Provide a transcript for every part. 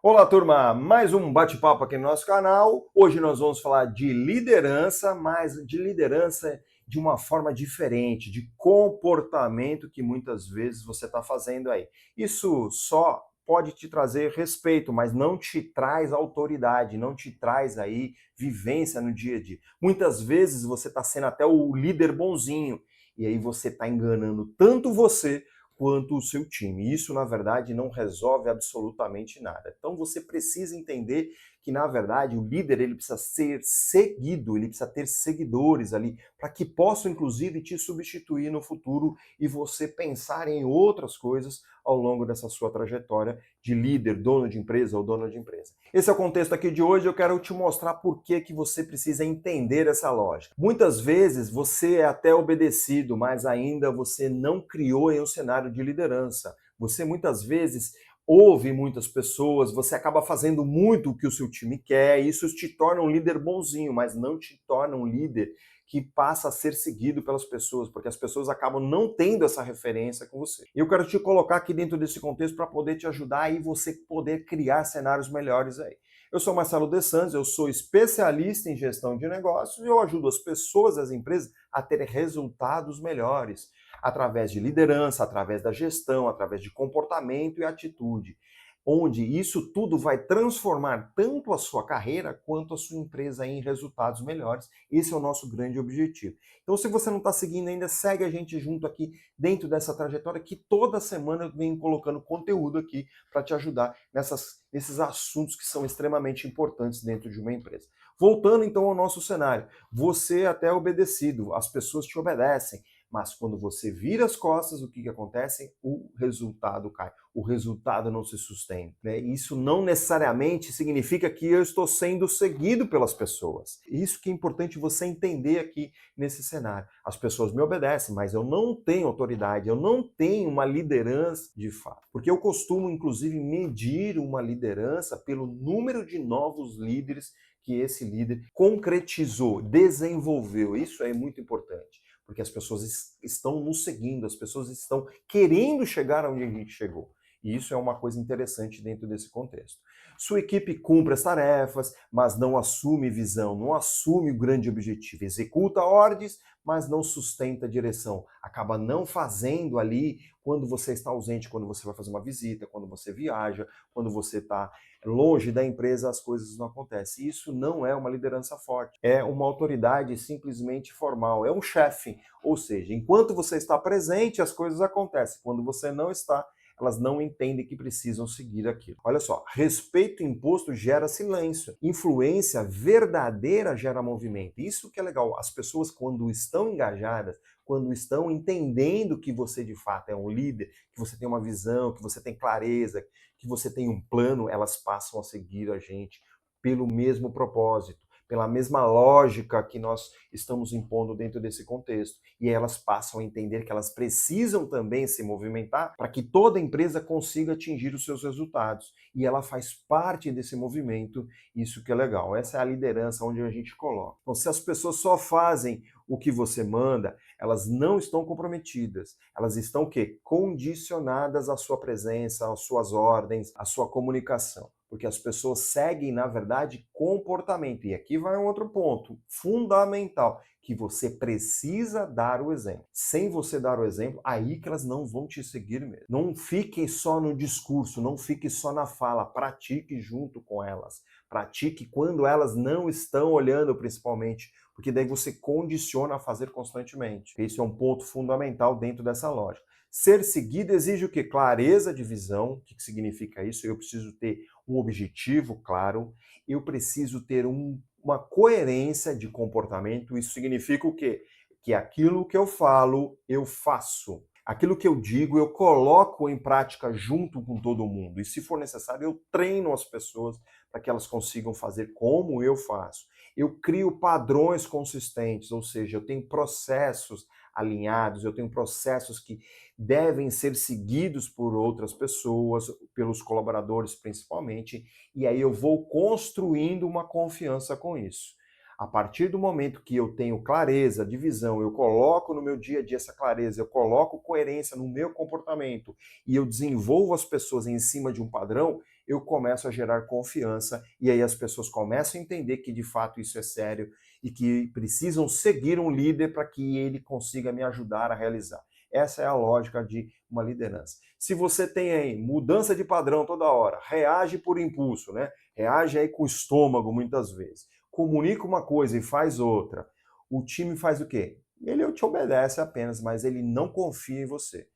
Olá, turma! Mais um bate-papo aqui no nosso canal. Hoje nós vamos falar de liderança, mas de liderança de uma forma diferente, de comportamento que muitas vezes você está fazendo aí. Isso só pode te trazer respeito, mas não te traz autoridade, não te traz aí vivência no dia a dia. Muitas vezes você está sendo até o líder bonzinho e aí você está enganando tanto você quanto o seu time. Isso, na verdade, não resolve absolutamente nada. Então você precisa entender que, na verdade, o líder ele precisa ser seguido, ele precisa ter seguidores ali, para que possam, inclusive, te substituir no futuro e você pensar em outras coisas ao longo dessa sua trajetória de líder, dono de empresa ou dona de empresa. Esse é o contexto aqui de hoje, eu quero te mostrar por que você precisa entender essa lógica. Muitas vezes você é até obedecido, mas ainda você não criou em um cenário de liderança. Você muitas vezes ouve muitas pessoas, você acaba fazendo muito o que o seu time quer, e isso te torna um líder bonzinho, mas não te torna um líder que passa a ser seguido pelas pessoas, porque as pessoas acabam não tendo essa referência com você. E eu quero te colocar aqui dentro desse contexto para poder te ajudar e você poder criar cenários melhores aí. Eu sou Marcelo De Santos, eu sou especialista em gestão de negócios e eu ajudo as pessoas, as empresas a terem resultados melhores através de liderança, através da gestão, através de comportamento e atitude, onde isso tudo vai transformar tanto a sua carreira quanto a sua empresa em resultados melhores. Esse é o nosso grande objetivo. Então, se você não está seguindo ainda, segue a gente junto aqui dentro dessa trajetória que toda semana eu venho colocando conteúdo aqui para te ajudar nesses assuntos que são extremamente importantes dentro de uma empresa. Voltando então ao nosso cenário, você é até obedecido, as pessoas te obedecem, mas quando você vira as costas, o que acontece? O resultado cai. O resultado não se sustenta. Né? Isso não necessariamente significa que eu estou sendo seguido pelas pessoas. Isso que é importante você entender aqui nesse cenário. As pessoas me obedecem, mas eu não tenho autoridade, eu não tenho uma liderança de fato. Porque eu costumo, inclusive, medir uma liderança pelo número de novos líderes que esse líder concretizou, desenvolveu. Isso é muito importante. Porque as pessoas estão nos seguindo, as pessoas estão querendo chegar onde a gente chegou. E isso é uma coisa interessante dentro desse contexto. Sua equipe cumpre as tarefas, mas não assume visão, não assume o grande objetivo. Executa ordens, mas não sustenta a direção. Acaba não fazendo ali quando você está ausente, quando você vai fazer uma visita, quando você viaja, quando você está longe da empresa, as coisas não acontecem. Isso não é uma liderança forte, é uma autoridade simplesmente formal, é um chefe. Ou seja, enquanto você está presente, as coisas acontecem. Quando você não está, elas não entendem que precisam seguir aquilo. Olha só, respeito imposto gera silêncio. Influência verdadeira gera movimento. Isso que é legal. As pessoas, quando estão engajadas, quando estão entendendo que você de fato é um líder, que você tem uma visão, que você tem clareza, que você tem um plano, elas passam a seguir a gente pelo mesmo propósito, pela mesma lógica que nós estamos impondo dentro desse contexto. E elas passam a entender que elas precisam também se movimentar para que toda empresa consiga atingir os seus resultados. E ela faz parte desse movimento, isso que é legal. Essa é a liderança onde a gente coloca. Então, se as pessoas só fazem o que você manda, elas não estão comprometidas. Elas estão o quê? Condicionadas à sua presença, às suas ordens, à sua comunicação. Porque as pessoas seguem, na verdade, comportamento. E aqui vai um outro ponto fundamental, que você precisa dar o exemplo. Sem você dar o exemplo, aí que elas não vão te seguir mesmo. Não fiquem só no discurso, não fique só na fala, pratique junto com elas. Pratique quando elas não estão olhando, principalmente, porque daí você condiciona a fazer constantemente. Esse é um ponto fundamental dentro dessa lógica. Ser seguido exige o quê? Clareza de visão. O que significa isso? Eu preciso ter um objetivo claro, eu preciso ter uma coerência de comportamento. Isso significa o quê? Que aquilo que eu falo, eu faço. Aquilo que eu digo, eu coloco em prática junto com todo mundo. E se for necessário, eu treino as pessoas para que elas consigam fazer como eu faço. Eu crio padrões consistentes, ou seja, eu tenho processos alinhados, eu tenho processos que devem ser seguidos por outras pessoas, pelos colaboradores principalmente, e aí eu vou construindo uma confiança com isso. A partir do momento que eu tenho clareza de visão, eu coloco no meu dia a dia essa clareza, eu coloco coerência no meu comportamento e eu desenvolvo as pessoas em cima de um padrão, eu começo a gerar confiança e aí as pessoas começam a entender que de fato isso é sério e que precisam seguir um líder para que ele consiga me ajudar a realizar. Essa é a lógica de uma liderança. Se você tem aí mudança de padrão toda hora, reage por impulso, né? Reage aí com o estômago muitas vezes, comunica uma coisa e faz outra, o time faz o quê? Ele te obedece apenas, mas ele não confia em você.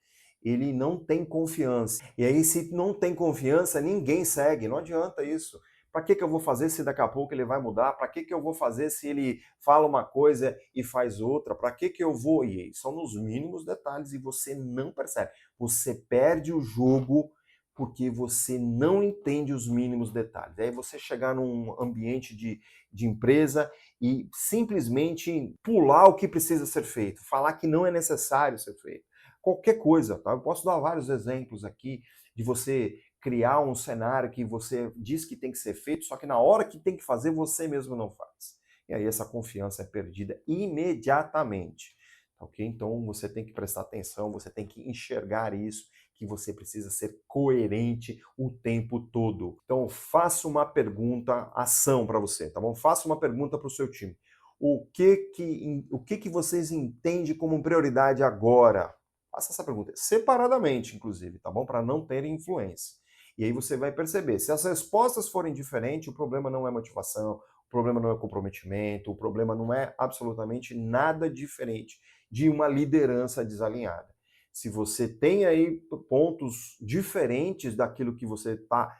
Ele não tem confiança. E aí, se não tem confiança, ninguém segue. Não adianta isso. Para que eu vou fazer se daqui a pouco ele vai mudar? Para que eu vou fazer se ele fala uma coisa e faz outra? Para que eu vou? E aí, são nos mínimos detalhes e você não percebe. Você perde o jogo porque você não entende os mínimos detalhes. Aí você chegar num ambiente de empresa e simplesmente pular o que precisa ser feito, falar que não é necessário ser feito. Qualquer coisa, tá? Eu posso dar vários exemplos aqui de você criar um cenário que você diz que tem que ser feito, só que na hora que tem que fazer, você mesmo não faz. E aí essa confiança é perdida imediatamente. Ok? Então você tem que prestar atenção, você tem que enxergar isso, que você precisa ser coerente o tempo todo. Então faça uma pergunta, ação para você, tá bom? Faça uma pergunta para o seu time. O que vocês entendem como prioridade agora? Faça essa pergunta separadamente, inclusive, tá bom? Para não ter influência. E aí você vai perceber, se as respostas forem diferentes, o problema não é motivação, o problema não é comprometimento, o problema não é absolutamente nada diferente de uma liderança desalinhada. Se você tem aí pontos diferentes daquilo que você está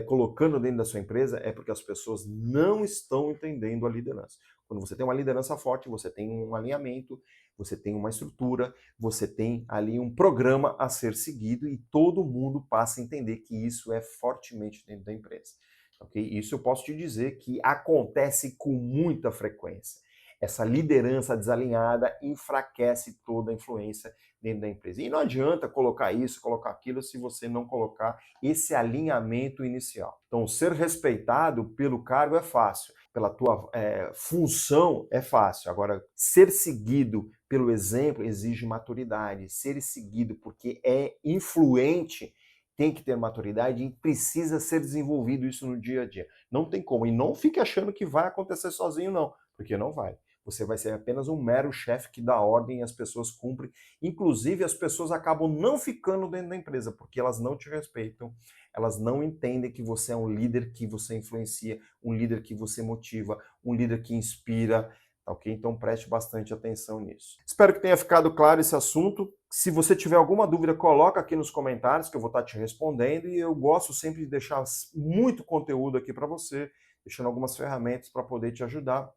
colocando dentro da sua empresa, é porque as pessoas não estão entendendo a liderança. Quando você tem uma liderança forte, você tem um alinhamento, você tem uma estrutura, você tem ali um programa a ser seguido e todo mundo passa a entender que isso é fortemente dentro da empresa. Okay? Isso eu posso te dizer que acontece com muita frequência. Essa liderança desalinhada enfraquece toda a influência dentro da empresa. E não adianta colocar isso, colocar aquilo, se você não colocar esse alinhamento inicial. Então, ser respeitado pelo cargo é fácil, pela tua função é fácil. Agora, ser seguido pelo exemplo exige maturidade. Ser seguido porque é influente tem que ter maturidade e precisa ser desenvolvido isso no dia a dia. Não tem como. E não fique achando que vai acontecer sozinho, não, porque não vai. Você vai ser apenas um mero chefe que dá ordem e as pessoas cumprem. Inclusive, as pessoas acabam não ficando dentro da empresa, porque elas não te respeitam, elas não entendem que você é um líder que você influencia, um líder que você motiva, um líder que inspira. Tá ok? Então preste bastante atenção nisso. Espero que tenha ficado claro esse assunto. Se você tiver alguma dúvida, coloca aqui nos comentários que eu vou estar te respondendo. E eu gosto sempre de deixar muito conteúdo aqui para você, deixando algumas ferramentas para poder te ajudar.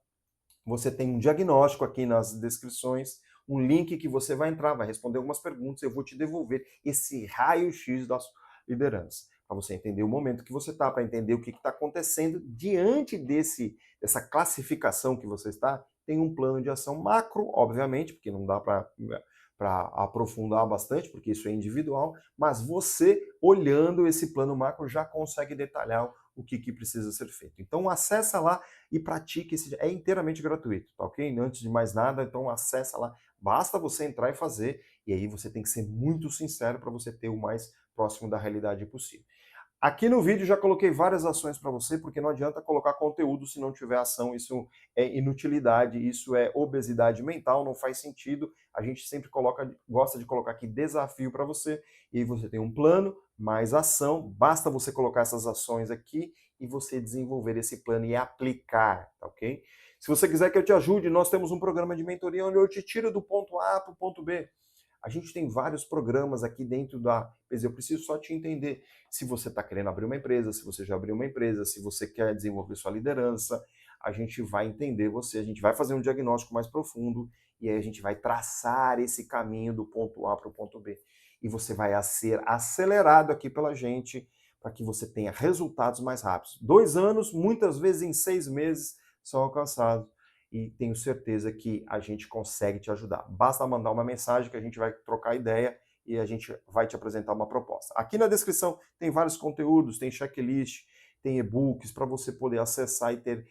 Você tem um diagnóstico aqui nas descrições, um link que você vai entrar, vai responder algumas perguntas, eu vou te devolver esse raio-x da sua liderança, para você entender o momento que você está, para entender o que está acontecendo diante dessa classificação que você está. Tem um plano de ação macro, obviamente, porque não dá para aprofundar bastante, porque isso é individual, mas você, olhando esse plano macro, já consegue detalhar o que precisa ser feito. Então acessa lá e pratique é inteiramente gratuito, tá ok? Antes de mais nada, então acessa lá, basta você entrar e fazer, e aí você tem que ser muito sincero para você ter o mais próximo da realidade possível. Aqui no vídeo já coloquei várias ações para você, porque não adianta colocar conteúdo se não tiver ação, isso é inutilidade, isso é obesidade mental, não faz sentido. A gente sempre gosta de colocar aqui desafio para você, e aí você tem um plano, mais ação, basta você colocar essas ações aqui e você desenvolver esse plano e aplicar, tá ok? Se você quiser que eu te ajude, nós temos um programa de mentoria onde eu te tiro do ponto A para o ponto B. A gente tem vários programas aqui dentro da empresa. Eu preciso só te entender se você está querendo abrir uma empresa, se você já abriu uma empresa, se você quer desenvolver sua liderança. A gente vai entender você, a gente vai fazer um diagnóstico mais profundo e aí a gente vai traçar esse caminho do ponto A para o ponto B. E você vai ser acelerado aqui pela gente para que você tenha resultados mais rápidos. 2 anos, muitas vezes em 6 meses, são alcançados e tenho certeza que a gente consegue te ajudar. Basta mandar uma mensagem que a gente vai trocar ideia e a gente vai te apresentar uma proposta. Aqui na descrição tem vários conteúdos, tem checklist, tem e-books para você poder acessar e ter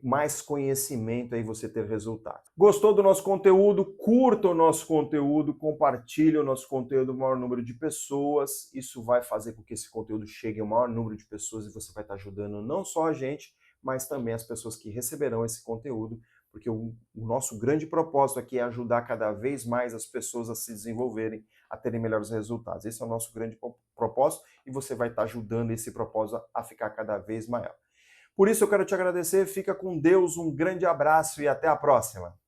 mais conhecimento aí você ter resultado. Gostou do nosso conteúdo? Curta o nosso conteúdo, compartilhe o nosso conteúdo com o maior número de pessoas. Isso vai fazer com que esse conteúdo chegue ao maior número de pessoas e você vai estar ajudando não só a gente, mas também as pessoas que receberão esse conteúdo, porque o nosso grande propósito aqui é ajudar cada vez mais as pessoas a se desenvolverem, a terem melhores resultados. Esse é o nosso grande propósito e você vai estar ajudando esse propósito a ficar cada vez maior. Por isso eu quero te agradecer, fica com Deus, um grande abraço e até a próxima.